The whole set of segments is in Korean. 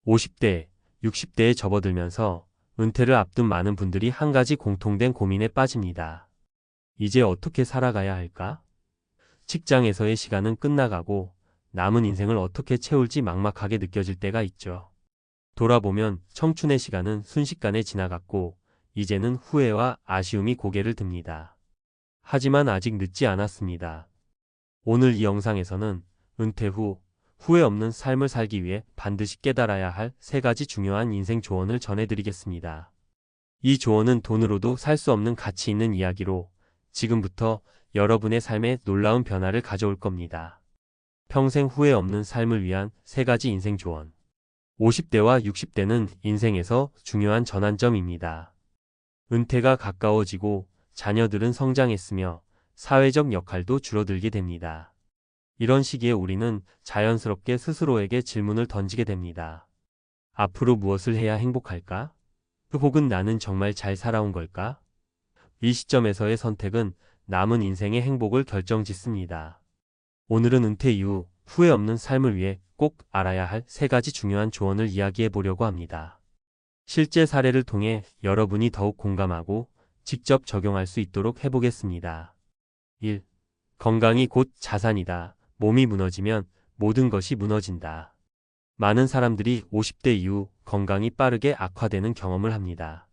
50대, 60대에 접어들면서 은퇴를 앞둔 많은 분들이 한 가지 공통된 고민에 빠집니다. 이제 어떻게 살아가야 할까? 직장에서의 시간은 끝나가고 남은 인생을 어떻게 채울지 막막하게 느껴질 때가 있죠. 돌아보면 청춘의 시간은 순식간에 지나갔고 이제는 후회와 아쉬움이 고개를 듭니다. 하지만 아직 늦지 않았습니다. 오늘 이 영상에서는 은퇴 후 후회 없는 삶을 살기 위해 반드시 깨달아야 할 3가지 중요한 인생 조언을 전해드리겠습니다. 이 조언은 돈으로도 살 수 없는 가치 있는 이야기로 지금부터 여러분의 삶에 놀라운 변화를 가져올 겁니다. 평생 후회 없는 삶을 위한 3가지 인생 조언. 50대와 60대는 인생에서 중요한 전환점입니다. 은퇴가 가까워지고 자녀들은 성장했으며 사회적 역할도 줄어들게 됩니다. 이런 시기에 우리는 자연스럽게 스스로에게 질문을 던지게 됩니다. 앞으로 무엇을 해야 행복할까? 혹은 나는 정말 잘 살아온 걸까? 이 시점에서의 선택은 남은 인생의 행복을 결정짓습니다. 오늘은 은퇴 이후 후회 없는 삶을 위해 꼭 알아야 할 3가지 중요한 조언을 이야기해 보려고 합니다. 실제 사례를 통해 여러분이 더욱 공감하고 직접 적용할 수 있도록 해보겠습니다. 1. 건강이 곧 자산이다. 몸이 무너지면 모든 것이 무너진다. 많은 사람들이 50대 이후 건강이 빠르게 악화되는 경험을 합니다.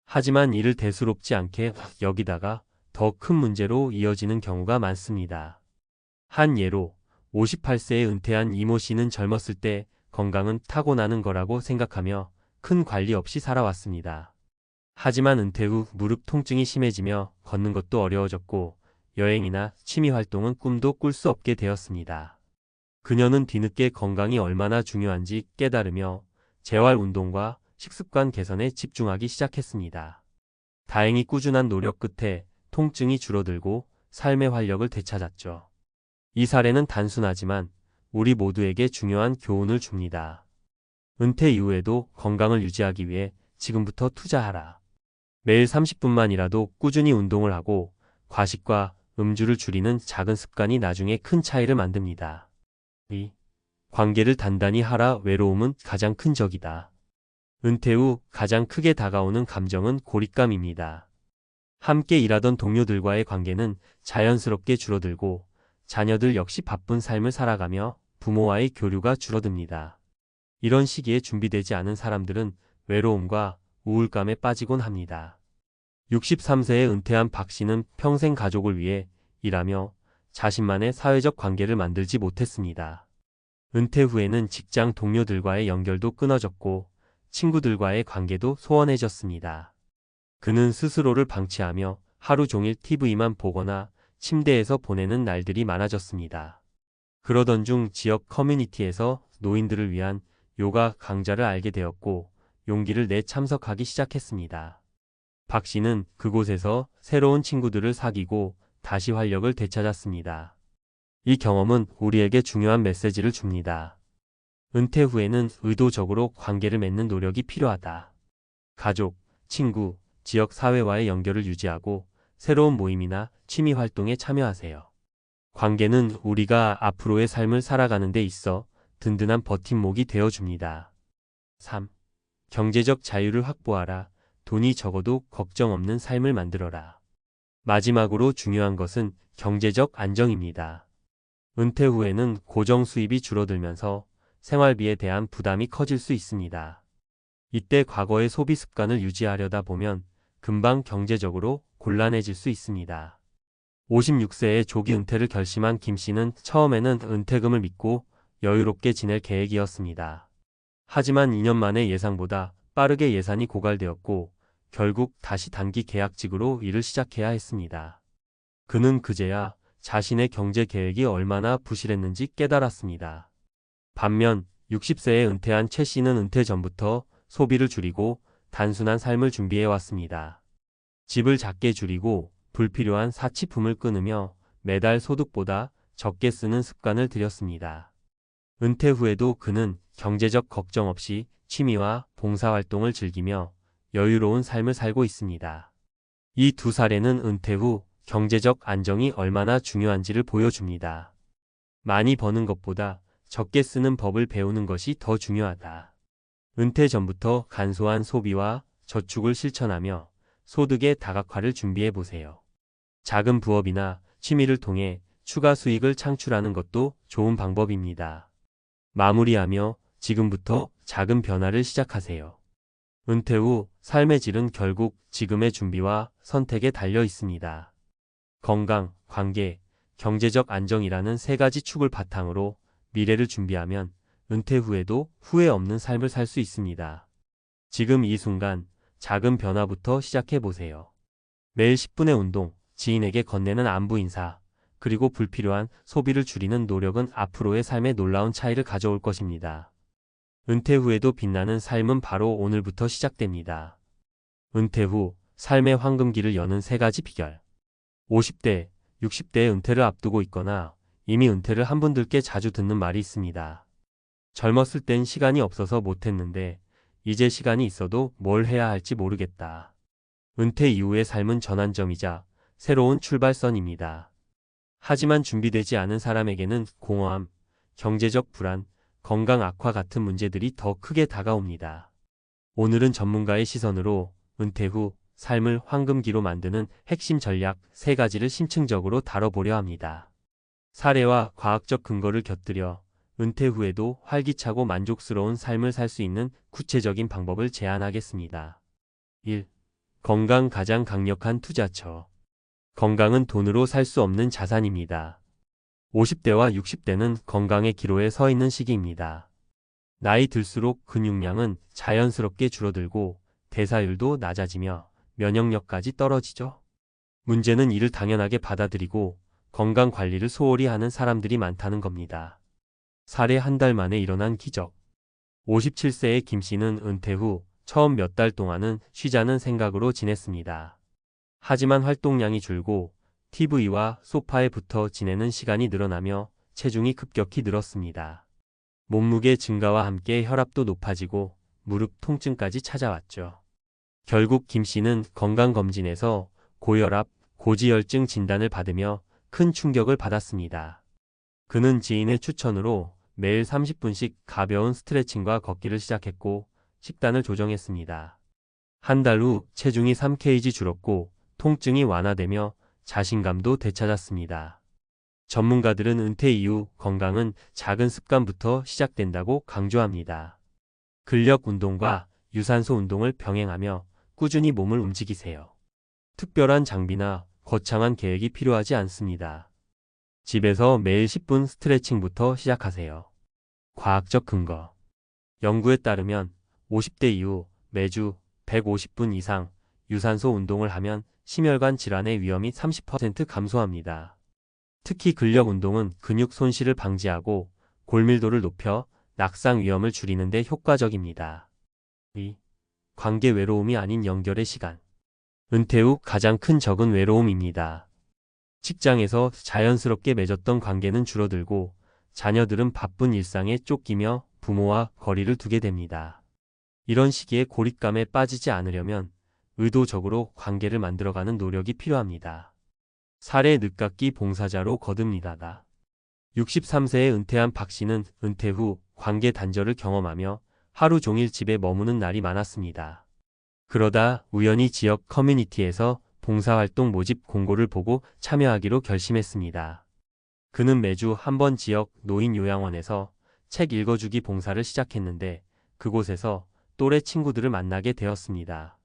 하지만 이를 대수롭지 않게 여기다가 더 큰 문제로 이어지는 경우가 많습니다. 한 예로 58세에 은퇴한 이모 씨는 젊었을 때 건강은 타고나는 거라고 생각하며 큰 관리 없이 살아왔습니다. 하지만 은퇴 후 무릎 통증이 심해지며 걷는 것도 어려워졌고 여행이나 취미 활동은 꿈도 꿀 수 없게 되었습니다. 그녀는 뒤늦게 건강이 얼마나 중요한지 깨달으며 재활 운동과 식습관 개선에 집중하기 시작했습니다. 다행히 꾸준한 노력 끝에 통증이 줄어들고 삶의 활력을 되찾았죠. 이 사례는 단순하지만 우리 모두에게 중요한 교훈을 줍니다. 은퇴 이후에도 건강을 유지하기 위해 지금부터 투자하라. 매일 30분만이라도 꾸준히 운동을 하고 과식과 음주를 줄이는 작은 습관이 나중에 큰 차이를 만듭니다. 2. 관계를 단단히 하라. 외로움은 가장 큰 적이다. 은퇴 후 가장 크게 다가오는 감정은 고립감입니다. 함께 일하던 동료들과의 관계는 자연스럽게 줄어들고 자녀들 역시 바쁜 삶을 살아가며 부모와의 교류가 줄어듭니다. 이런 시기에 준비되지 않은 사람들은 외로움과 우울감에 빠지곤 합니다. 63세에 은퇴한 박 씨는 평생 가족을 위해 일하며 자신만의 사회적 관계를 만들지 못했습니다. 은퇴 후에는 직장 동료들과의 연결도 끊어졌고 친구들과의 관계도 소원해졌습니다. 그는 스스로를 방치하며 하루 종일 TV만 보거나 침대에서 보내는 날들이 많아졌습니다. 그러던 중 지역 커뮤니티에서 노인들을 위한 요가 강좌를 알게 되었고 용기를 내 참석하기 시작했습니다. 박 씨는 그곳에서 새로운 친구들을 사귀고 다시 활력을 되찾았습니다. 이 경험은 우리에게 중요한 메시지를 줍니다. 은퇴 후에는 의도적으로 관계를 맺는 노력이 필요하다. 가족, 친구, 지역 사회와의 연결을 유지하고 새로운 모임이나 취미 활동에 참여하세요. 관계는 우리가 앞으로의 삶을 살아가는 데 있어 든든한 버팀목이 되어줍니다. 3. 경제적 자유를 확보하라. 돈이 적어도 걱정 없는 삶을 만들어라. 마지막으로 중요한 것은 경제적 안정입니다. 은퇴 후에는 고정 수입이 줄어들면서 생활비에 대한 부담이 커질 수 있습니다. 이때 과거의 소비 습관을 유지하려다 보면 금방 경제적으로 곤란해질 수 있습니다. 56세에 조기 은퇴를 결심한 김 씨는 처음에는 은퇴금을 믿고 여유롭게 지낼 계획이었습니다. 하지만 2년 만에 예상보다 빠르게 예산이 고갈되었고 결국 다시 단기 계약직으로 일을 시작해야 했습니다. 그는 그제야 자신의 경제 계획이 얼마나 부실했는지 깨달았습니다. 반면 60세에 은퇴한 최 씨는 은퇴 전부터 소비를 줄이고 단순한 삶을 준비해왔습니다. 집을 작게 줄이고 불필요한 사치품을 끊으며 매달 소득보다 적게 쓰는 습관을 들였습니다. 은퇴 후에도 그는 경제적 걱정 없이 취미와 봉사활동을 즐기며 여유로운 삶을 살고 있습니다. 이 2사례는 은퇴 후 경제적 안정이 얼마나 중요한지를 보여줍니다. 많이 버는 것보다 적게 쓰는 법을 배우는 것이 더 중요하다. 은퇴 전부터 간소한 소비와 저축을 실천하며 소득의 다각화를 준비해 보세요. 작은 부업이나 취미를 통해 추가 수익을 창출하는 것도 좋은 방법입니다. 마무리하며 지금부터 작은 변화를 시작하세요. 은퇴 후 삶의 질은 결국 지금의 준비와 선택에 달려 있습니다. 건강, 관계, 경제적 안정이라는 세 가지 축을 바탕으로 미래를 준비하면 은퇴 후에도 후회 없는 삶을 살 수 있습니다. 지금 이 순간 작은 변화부터 시작해 보세요. 매일 10분의 운동, 지인에게 건네는 안부 인사, 그리고 불필요한 소비를 줄이는 노력은 앞으로의 삶에 놀라운 차이를 가져올 것입니다. 은퇴 후에도 빛나는 삶은 바로 오늘부터 시작됩니다. 은퇴 후 삶의 황금기를 여는 세 가지 비결. 50대, 60대의 은퇴를 앞두고 있거나 이미 은퇴를 한 분들께 자주 듣는 말이 있습니다. 젊었을 땐 시간이 없어서 못했는데 이제 시간이 있어도 뭘 해야 할지 모르겠다. 은퇴 이후의 삶은 전환점이자 새로운 출발선입니다. 하지만 준비되지 않은 사람에게는 공허함, 경제적 불안, 건강 악화 같은 문제들이 더 크게 다가옵니다. 오늘은 전문가의 시선으로 은퇴 후 삶을 황금기로 만드는 핵심 전략 3가지를 심층적으로 다뤄보려 합니다. 사례와 과학적 근거를 곁들여 은퇴 후에도 활기차고 만족스러운 삶을 살 수 있는 구체적인 방법을 제안하겠습니다. 1. 건강 가장 강력한 투자처. 건강은 돈으로 살 수 없는 자산입니다. 50대와 60대는 건강의 기로에 서 있는 시기입니다. 나이 들수록 근육량은 자연스럽게 줄어들고 대사율도 낮아지며 면역력까지 떨어지죠. 문제는 이를 당연하게 받아들이고 건강 관리를 소홀히 하는 사람들이 많다는 겁니다. 사례 한 달 만에 일어난 기적. 57세의 김 씨는 은퇴 후 처음 몇 달 동안은 쉬자는 생각으로 지냈습니다. 하지만 활동량이 줄고 TV와 소파에 붙어 지내는 시간이 늘어나며 체중이 급격히 늘었습니다. 몸무게 증가와 함께 혈압도 높아지고 무릎 통증까지 찾아왔죠. 결국 김 씨는 건강검진에서 고혈압, 고지혈증 진단을 받으며 큰 충격을 받았습니다. 그는 지인의 추천으로 매일 30분씩 가벼운 스트레칭과 걷기를 시작했고 식단을 조정했습니다. 한 달 후 체중이 3kg 줄었고 통증이 완화되며 자신감도 되찾았습니다. 전문가들은 은퇴 이후 건강은 작은 습관부터 시작된다고 강조합니다. 근력 운동과 유산소 운동을 병행하며 꾸준히 몸을 움직이세요. 특별한 장비나 거창한 계획이 필요하지 않습니다. 집에서 매일 10분 스트레칭부터 시작하세요. 과학적 근거. 연구에 따르면 50대 이후 매주 150분 이상 유산소 운동을 하면 심혈관 질환의 위험이 30% 감소합니다. 특히 근력 운동은 근육 손실을 방지하고 골밀도를 높여 낙상 위험을 줄이는 데 효과적입니다. 2. 관계 외로움이 아닌 연결의 시간. 은퇴 후 가장 큰 적은 외로움입니다. 직장에서 자연스럽게 맺었던 관계는 줄어들고 자녀들은 바쁜 일상에 쫓기며 부모와 거리를 두게 됩니다. 이런 시기에 고립감에 빠지지 않으려면 의도적으로 관계를 만들어가는 노력이 필요합니다. 사례 늦깎이 봉사자로 거듭니다. 63세에 은퇴한 박 씨는 은퇴 후 관계 단절을 경험하며 하루 종일 집에 머무는 날이 많았습니다. 그러다 우연히 지역 커뮤니티에서 봉사활동 모집 공고를 보고 참여하기로 결심했습니다. 그는 매주 한 번 지역 노인요양원에서 책 읽어주기 봉사를 시작했는데 그곳에서 또래 친구들을 만나게 되었습니다.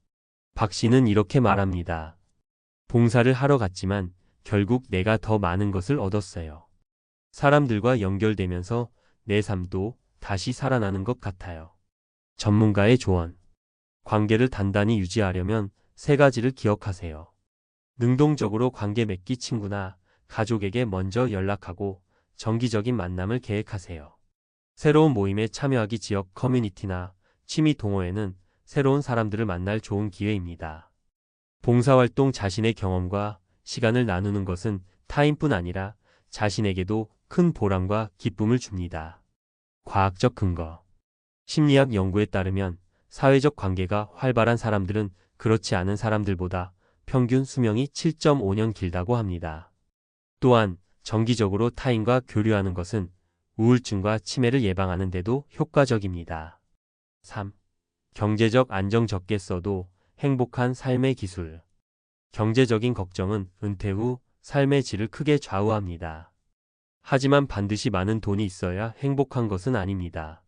박 씨는 이렇게 말합니다. 봉사를 하러 갔지만 결국 내가 더 많은 것을 얻었어요. 사람들과 연결되면서 내 삶도 다시 살아나는 것 같아요. 전문가의 조언. 관계를 단단히 유지하려면 3가지를 기억하세요. 능동적으로 관계 맺기. 친구나 가족에게 먼저 연락하고 정기적인 만남을 계획하세요. 새로운 모임에 참여하기. 지역 커뮤니티나 취미 동호회는 새로운 사람들을 만날 좋은 기회입니다. 봉사활동. 자신의 경험과 시간을 나누는 것은 타인뿐 아니라 자신에게도 큰 보람과 기쁨을 줍니다. 과학적 근거. 심리학 연구에 따르면 사회적 관계가 활발한 사람들은 그렇지 않은 사람들보다 평균 수명이 7.5년 길다고 합니다. 또한 정기적으로 타인과 교류하는 것은 우울증과 치매를 예방하는 데도 효과적입니다. 3. 경제적 안정 적게 써도 행복한 삶의 기술. 경제적인 걱정은 은퇴 후 삶의 질을 크게 좌우합니다. 하지만 반드시 많은 돈이 있어야 행복한 것은 아닙니다.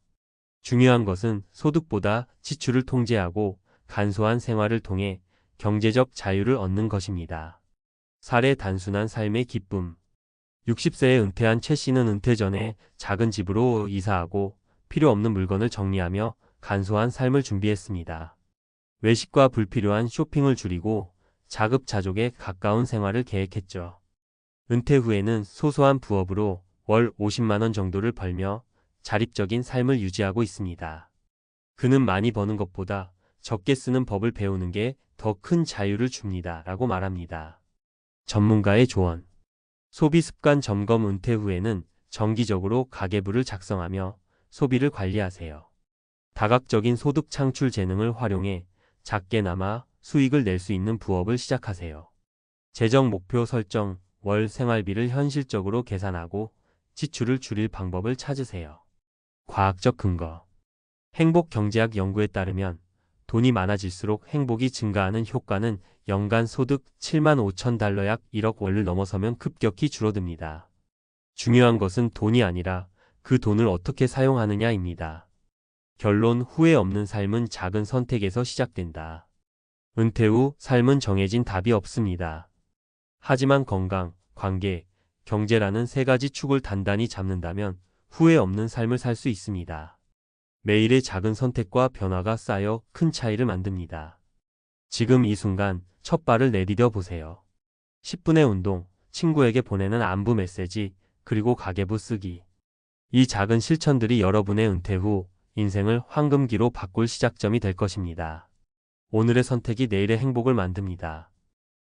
중요한 것은 소득보다 지출을 통제하고 간소한 생활을 통해 경제적 자유를 얻는 것입니다. 사례 단순한 삶의 기쁨. 60세에 은퇴한 최 씨는 은퇴 전에 작은 집으로 이사하고 필요 없는 물건을 정리하며 간소한 삶을 준비했습니다. 외식과 불필요한 쇼핑을 줄이고 자급자족에 가까운 생활을 계획했죠. 은퇴 후에는 소소한 부업으로 월 50만 원 정도를 벌며 자립적인 삶을 유지하고 있습니다. 그는 많이 버는 것보다 적게 쓰는 법을 배우는 게 더 큰 자유를 줍니다. 라고 말합니다. 전문가의 조언. 소비 습관 점검. 은퇴 후에는 정기적으로 가계부를 작성하며 소비를 관리하세요. 다각적인 소득 창출 재능을 활용해 작게나마 수익을 낼 수 있는 부업을 시작하세요. 재정 목표 설정. 월 생활비를 현실적으로 계산하고 지출을 줄일 방법을 찾으세요. 과학적 근거. 행복 경제학 연구에 따르면 돈이 많아질수록 행복이 증가하는 효과는 연간 소득 7만 5천 달러 약 1억 원을 넘어서면 급격히 줄어듭니다. 중요한 것은 돈이 아니라 그 돈을 어떻게 사용하느냐입니다. 결론. 후회 없는 삶은 작은 선택에서 시작된다. 은퇴 후 삶은 정해진 답이 없습니다. 하지만 건강, 관계, 경제라는 세 가지 축을 단단히 잡는다면 후회 없는 삶을 살 수 있습니다. 매일의 작은 선택과 변화가 쌓여 큰 차이를 만듭니다. 지금 이 순간 첫 발을 내디뎌 보세요. 10분의 운동, 친구에게 보내는 안부 메시지, 그리고 가계부 쓰기. 이 작은 실천들이 여러분의 은퇴 후 인생을 황금기로 바꿀 시작점이 될 것입니다. 오늘의 선택이 내일의 행복을 만듭니다.